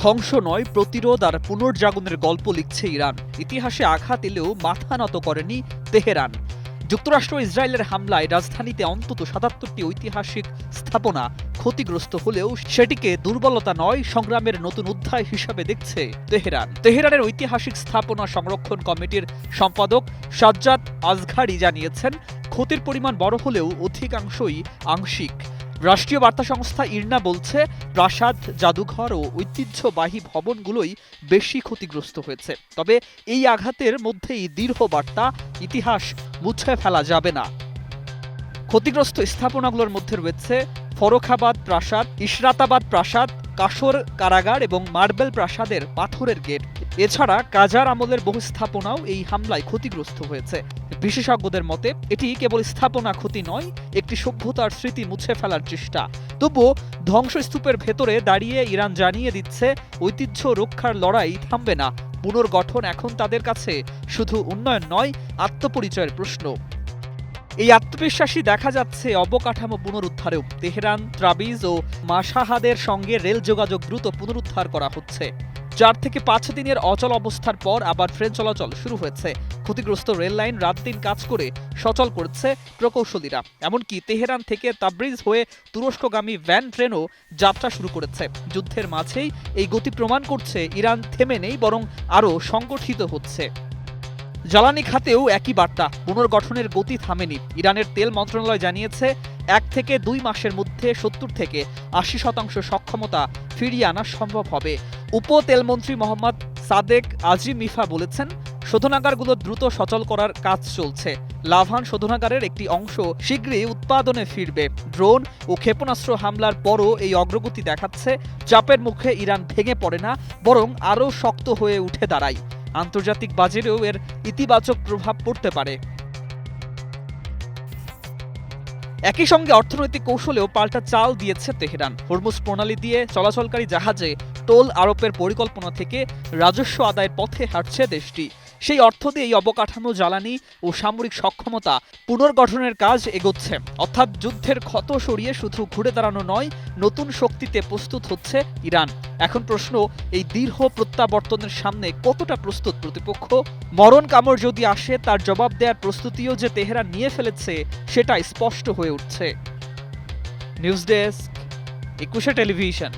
ধ্বংস নয়, প্রতিরোধ আর পুনর্জাগরণের গল্প লিখছে ইরান। ইতিহাসে আঘাত এলেও মাথা নত করেনি তেহরান। যুক্তরাষ্ট্র ইসরায়েলের হামলায় রাজধানীতে অন্তত ৭৭টি ঐতিহাসিক স্থাপনা ক্ষতিগ্রস্ত হলেও সেটিকে দুর্বলতা নয়, সংগ্রামের নতুন অধ্যায় হিসাবে দেখছে তেহরান। তেহরানের ঐতিহাসিক স্থাপনা সংরক্ষণ কমিটির সম্পাদক সাজ্জাদ আজঘারি জানিয়েছেন, ক্ষতির পরিমাণ বড় হলেও অধিকাংশই আংশিক। রাষ্ট্রীয় বার্তা সংস্থা ইরনা বলছে, প্রাসাদ, জাদুঘর ও ঐতিহ্যবাহী ভবনগুলোই বেশি ক্ষতিগ্রস্ত হয়েছে। তবে এই আঘাতের মধ্যেই দৃঢ় বার্তা, ইতিহাস মুছে ফেলা যাবে না। ক্ষতিগ্রস্ত স্থাপনাগুলোর মধ্যে রয়েছে ফরখাবাদ প্রাসাদ, ইশরাতাবাদ প্রাসাদ, কাসর কারাগার এবং মার্বেল প্রাসাদের পাথরের গেট। এছাড়া কাজার আমলের বহু স্থাপনাও এই হামলায় ক্ষতিগ্রস্ত হয়েছে। বিশেষজ্ঞদের মতে এটি কেবল স্থাপনা ক্ষতি নয়, একটি সভ্যতার স্মৃতি মুছে ফেলার চেষ্টা। তবুও ধ্বংসস্তূপের ভেতরে দাঁড়িয়ে ইরান জানিয়ে দিচ্ছে, ঐতিহ্য রক্ষার লড়াই থামবে না। পুনর্গঠন এখন তাদের কাছে শুধু উন্নয়ন নয়, আত্মপরিচয়ের প্রশ্ন। এই আত্মবিশ্বাসী দেখা যাচ্ছে অবকাঠামো পুনরুদ্ধারেও। তেহরান, ত্রাবিজ ও মাশহাদের সঙ্গে রেল যোগাযোগ দ্রুত পুনরুদ্ধার করা হচ্ছে। ৪ থেকে ৫ দিনের অচল অবস্থার পর আবার ট্রেন চলাচল শুরু হয়েছে। ক্ষতিগ্রস্ত রেল লাইন রাত-দিন কাজ করে সচল করছে প্রকৌশলীরা। এমনকি তেহরান থেকে তাবরিজ হয়ে তুরস্কগামী ভ্যান ট্রেনও যাত্রা শুরু করেছে। যুদ্ধের মাঝেই এই গতি প্রমাণ করছে ইরান থেমে নেই, বরং আরও সংগঠিত হচ্ছে। জ্বালানি খাতেও একই বার্তা, পুনর্গঠনের গতি থামেনি। ইরানের তেল মন্ত্রণালয় জানিয়েছে, ১ থেকে ২ মাসের মধ্যে ৭০ থেকে ৮০% সক্ষমতা ফিরিয়ে আনা সম্ভব হবে। উপতেলমন্ত্রী মোহাম্মদ সাদেক আজিমিফা বলেছেন, শোধনাগারগুলো দ্রুত সচল করার কাজ চলছে। লাভান শোধনাগারের একটি অংশ শীঘ্রই উৎপাদনে ফিরবে। ড্রোন ও ক্ষেপণাস্ত্র হামলার পরও এই অগ্রগতি দেখাচ্ছে, চাপের মুখে ইরান ভেঙে পড়ে না, বরং আরও শক্ত হয়ে উঠে দাঁড়ায়। আন্তর্জাতিক বাজারেও এর ইতিবাচক প্রভাব পড়তে পারে। একই সঙ্গে অর্থনৈতিক কৌশলেও পাল্টা চাল দিয়েছে তেহরান। হরমুজ প্রণালী দিয়ে চলাচলকারী জাহাজে টোল আরোপের পরিকল্পনা থেকে রাজস্ব আদায়ের পথে হাঁটছে দেশটি। সেই অর্থ দিয়ে এই অবকাঠামো, জ্বালানি ও সামরিক সক্ষমতা পুনর্গঠনের কাজ এগোচ্ছে। অর্থাৎ যুদ্ধের ক্ষত সরিয়ে শুধু ঘুরে দাঁড়ানো নয়, নতুন শক্তিতে প্রস্তুত হচ্ছে ইরান। এখন প্রশ্ন, এই দীর্ঘ প্রত্যাবর্তনের সামনে কতটা প্রস্তুত প্রতিপক্ষ? মরণ কামড় যদি আসে, তার জবাব দেওয়ার প্রস্তুতিও যে তেহরান নিয়ে ফেলেছে, সেটা স্পষ্ট হয়ে উঠছে। News desk, ২১ television.